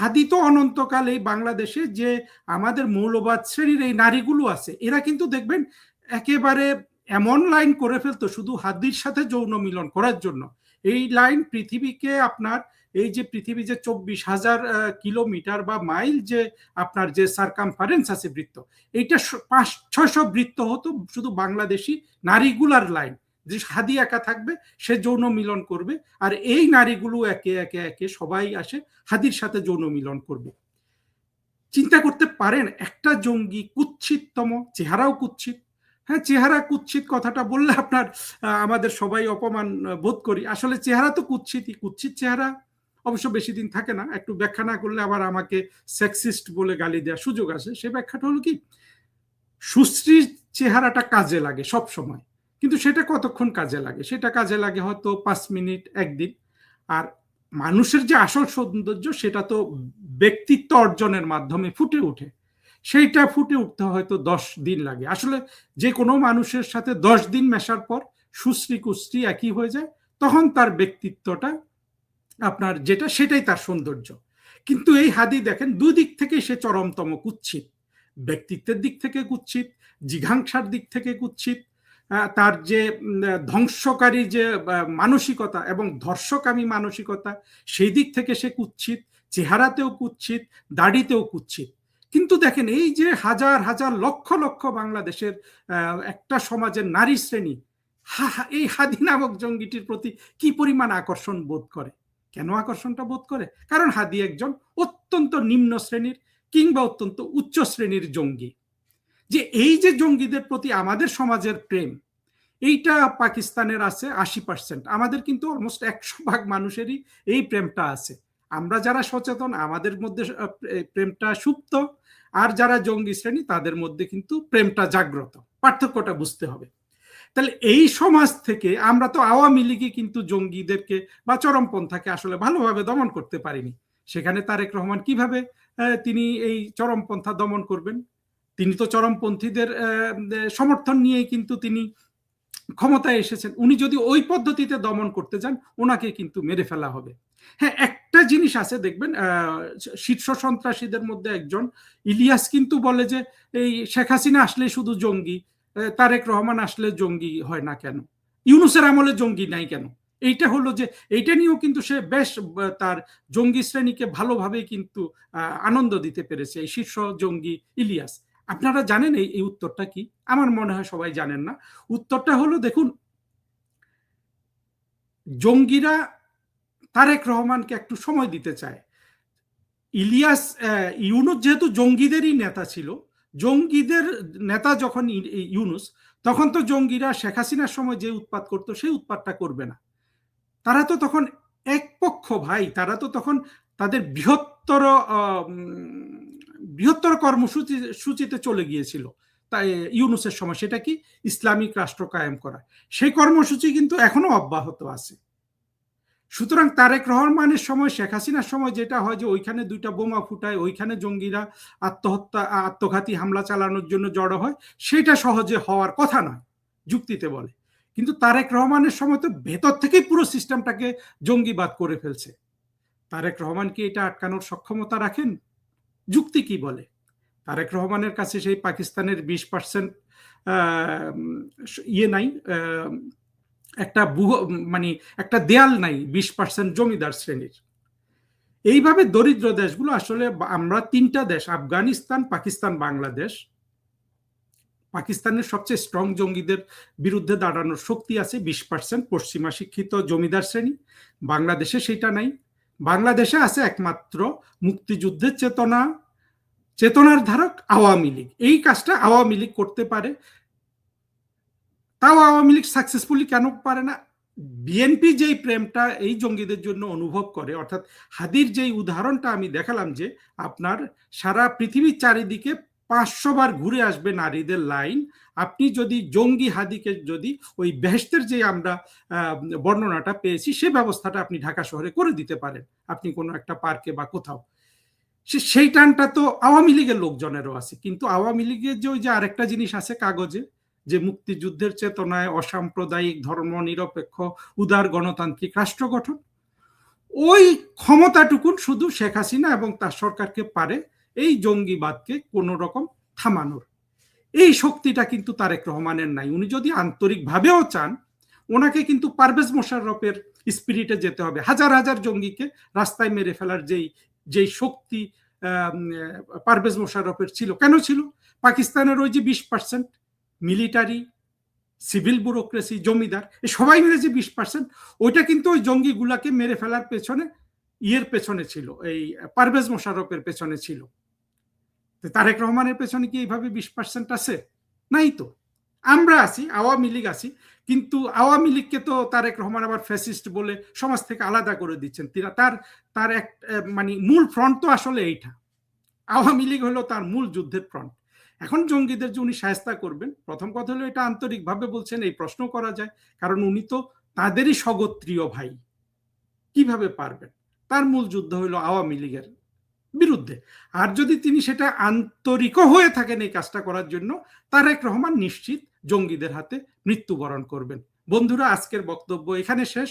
হাদি তো অনন্তকাল এই বাংলাদেশে যে আমাদের মৌলবাদ শ্রেণীর এই নারীগুলো আছে, এরা কিন্তু দেখবেন একেবারে এমন লাইন করে ফেলতো শুধু হাদির সাথে যৌন মিলন করার জন্য। এই লাইন পৃথিবীকে আপনার এই যে পৃথিবী যে 24,000 কিলোমিটার বা মাইল যে আপনার যে সার্কামফারেন্স আছে বৃত্ত, এইটা 500-600 বৃত্ত হতো শুধু বাংলাদেশি নারীগুলার লাইন, যে হাদি একা থাকবে, সে যৌন মিলন করবে, আর এই নারীগুলো একে একে একে সবাই আসে হাদির সাথে যৌন মিলন করবে। চিন্তা করতে পারেন একটা জঙ্গি কুৎসিততম, চেহারাও কুৎসিত। হ্যাঁ, চেহারা কুৎসিত কথাটা বললে আপনার আমাদের সবাই অপমান বোধ করি, আসলে চেহারা তো কুৎসিতই। কুৎসিত চেহারা অবশ্য বেশি দিন থাকে না, একটু ব্যাখ্যা না করলে আবার আমাকে সেক্সিস্ট বলে গালি দেওয়ার সুযোগ আছে। সে ব্যাখ্যাটা হলো কি, সুশ্রীর চেহারাটা কাজে লাগে সব সময়, কিন্তু সেটা কতক্ষণ কাজে লাগে? সেটা কাজে লাগে হয়তো 5 মিনিট, একদিন। আর মানুষের যে আসল সৌন্দর্য সেটা তো ব্যক্তিত্ব অর্জনের মাধ্যমে ফুটে ওঠে, সেইটা ফুটে উঠতে হয়তো 10 দিন লাগে। আসলে যে কোনো মানুষের সাথে 10 দিন মেশার পর সুশ্রী কুশ্রী একই হয়ে যায়, তখন তার ব্যক্তিত্বটা আপনার যেটা সেটাই তার সৌন্দর্য। কিন্তু এই হাদি দেখেন দুই দিক থেকে সে চরমতম কুৎসিত, ব্যক্তিত্বের দিক থেকে কুৎসিত, জিঘাংসার দিক থেকে কুৎসিত, তার যে ধ্বংসকারী যে মানসিকতা এবং ধর্ষকামী মানসিকতা, সেই দিক থেকে সে কুৎসিত, চেহারাতেও কুৎসিত, দাড়িতেও কুৎসিত। কিন্তু দেখেন এই যে হাজার হাজার লক্ষ লক্ষ বাংলাদেশের একটা সমাজের নারী শ্রেণী এই হাদি নামক জঙ্গিটির প্রতি কি পরিমাণ আকর্ষণ বোধ করে। কেন আকর্ষণটা বোধ করে? কারণ হাদি একজন অত্যন্ত নিম্ন শ্রেণীর কিংবা অত্যন্ত উচ্চ শ্রেণীর জঙ্গি। যে এই যে জঙ্গিদের প্রতি আমাদের সমাজের প্রেম, এইটা পাকিস্তানের আছে 80%, আমাদের কিন্তু অলমোস্ট 100% মানুষেরই এই প্রেমটা আছে। আমরা যারা সচেতন আমাদের মধ্যে প্রেমটা সুপ্ত, আর যারা জঙ্গি শ্রেণী তাদের মধ্যে কিন্তু প্রেমটা জাগ্রত। পার্থক্যটা বুঝতে হবে। তাহলে এই সমাজ থেকে আমরা তো আওয়ামী লীগে কিন্তু জঙ্গিদেরকে বা চরমপন্থাকে আসলে ভালোভাবে দমন করতে পারিনি। সেখানে তারেক রহমান কিভাবে তিনি এই চরমপন্থা দমন করবেন? তিনি তো চরমপন্থীদের সমর্থন নিয়েই কিন্তু তিনি ক্ষমতায় এসেছেন। উনি যদি ওই পদ্ধতিতে দমন করতে যান, ওনাকে কিন্তু মেরে ফেলা হবে। হ্যাঁ, একটা জিনিস আছে দেখবেন, শীর্ষ সন্ত্রাসীদের মধ্যে একজন ইলিয়াস কিন্তু বলে যে এই শেখ হাসিনা আসলে শুধু জঙ্গি, তারেক রহমান আসলে জঙ্গি হয় না কেন, ইউনূসের আমলে জঙ্গি নাই কেন? এইটা হলো যে এইটা নিয়েও কিন্তু সে বেশ তার জঙ্গি শ্রেণীকে ভালোভাবেই কিন্তু আনন্দ দিতে পেরেছে এই শীর্ষ জঙ্গি ইলিয়াস। আপনারা জানেন এই উত্তরটা কি? আমার মনে হয় সবাই জানেন না। উত্তরটা হলো, দেখুন, জঙ্গিরা তারেক রহমানকে একটু সময় দিতে চায়। ইলিয়াস ইউনূস যেহেতু জঙ্গিদেরই নেতা ছিল, জঙ্গিদের নেতা যখন ইউনূস, তখন তো জঙ্গিরা শেখ হাসিনার সময় যে উৎপাত করতো সেই উৎপাতটা করবে না। তারা তো তখন এক পক্ষ ভাই, তারা তো তখন তাদের বৃহত্তর বৃহত্তর কর্মসূচিতে চলে গিয়েছিল তাই ইউনূসের সময়। সেটা কি? ইসলামিক রাষ্ট্র কায়েম করা। সেই কর্মসূচি কিন্তু এখনো অব্যাহত আছে। সুতরাং তারেক রহমানের সময়, শেখ হাসিনার সময় যেটা হয় যে ওইখানে 2টা বোমা ফুটায়, ওইখানে জঙ্গিরা আত্মঘাতী হামলা চালানোর জন্য জড়ো হয়, সেটা সহজে হওয়ার কথা নয়, যুক্তিতে বলে। কিন্তু তারেক রহমানের সময় তো ভেতর থেকেই পুরো সিস্টেমটাকে জঙ্গিবাদ করে ফেলছে। তারেক রহমান কি এটা আটকানোর সক্ষমতা রাখেন? যুক্তি কি বলে? তারেক রহমানের কাছে সেই পাকিস্তানের 20% ইয়ে নাই, একটা মানে একটা দেয়াল নাই 20% জমিদার শ্রেণীর। এইভাবে দরিদ্র দেশগুলো আসলে, আমরা 3টা দেশ, আফগানিস্তান, পাকিস্তান, বাংলাদেশ। পাকিস্তানের সবচেয়ে স্ট্রং জঙ্গিদের বিরুদ্ধে দাঁড়ানোর শক্তি আছে 20% পশ্চিমা শিক্ষিত জমিদার শ্রেণী। বাংলাদেশে সেটা নাই। বাংলাদেশে আছে একমাত্র মুক্তিযুদ্ধের চেতনার ধারক আওয়ামী লীগ। এই কাজটা আওয়ামী লীগ করতে পারে। তাও আওয়ামী লীগ সাকসেসফুলি কেন পারে না? বিএনপি যেই প্রেমটা এই জঙ্গিদের জন্য অনুভব করে, অর্থাৎ হাদির যেই উদাহরণটা আমি দেখালাম, যে আপনার সারা পৃথিবীর চারিদিকে 500 বার ঘুরে আসবে নারীদের লাইন, আপনি যদি জঙ্গি হাদিকে যদি ওই বেহেশতের যে আমরা বর্ণনাটা পেয়েছি সে ব্যবস্থাটা আপনি ঢাকা শহরে করে দিতে পারেন, আপনি কোনো একটা পার্কে বা কোথাও, সেই টানটা তো আওয়ামী লীগের লোকজনেরও আছে। কিন্তু আওয়ামী লীগের যে ওই যে আরেকটা জিনিস আছে কাগজে, যে মুক্তিযুদ্ধের চেতনায় অসাম্প্রদায়িক ধর্ম নিরপেক্ষ উদার গণতান্ত্রিক রাষ্ট্র গঠন, ওই ক্ষমতাটুকুন শুধু শেখ হাসিনা এবং তার সরকারকে পারে এই জঙ্গিবাদকে কোন রকম থামানোর। এই শক্তিটা কিন্তু তারেক রহমানের নাই। উনি যদি আন্তরিকভাবেও চান, ওনাকে কিন্তু পারভেজ মোশাররফের স্পিরিটে যেতে হবে। হাজার হাজার জঙ্গিকে রাস্তায় মেরে ফেলার যেই শক্তি পারভেজ মোশাররফের ছিল, কেন ছিল? পাকিস্তানের ওই যে 20% মিলিটারি, সিভিল ব্যুরোক্রেসি, জমিদার, সবাই মিলে যে 20%, ওইটা কিন্তু ওই জঙ্গিগুলাকে মেরে ফেলার পেছনে পেছনে ছিল, এই পারভেজ মোশাররফের পেছনে ছিল। তারেক রহমানের পেছনে কি এইভাবে 20% আছে? নাই তো। আমরা আছি, আওয়ামী লীগ আছি, কিন্তু আওয়ামী লীগকে তো তারেক রহমান আবার ফ্যাসিস্ট বলে সমাজ থেকে আলাদা করে দিচ্ছেন। তার এক মানে মূল ফ্রন্ট তো আসলে এইটা। আওয়ামী লীগ হলো তার মূল যুদ্ধের ফ্রন্ট। এখন জঙ্গিদের যে উনি শায়েস্তা করবেন, প্রথম কথা হলো এটা আন্তরিকভাবে বলছেন, এই প্রশ্ন করা যায়, কারণ উনি তো তাদেরই স্বগোত্রীয় ভাই। কিভাবে পারবেন? তার মূল যুদ্ধ হলো আওয়ামী লীগের বিরুদ্ধে। আর যদি তিনি সেটা আন্তরিক হয়ে থাকেন এই কাজটা করার জন্য, তারেক রহমান নিশ্চিত জঙ্গিদের হাতে মৃত্যুবরণ করবেন। বন্ধুরা, আজকের বক্তব্য এখানে শেষ।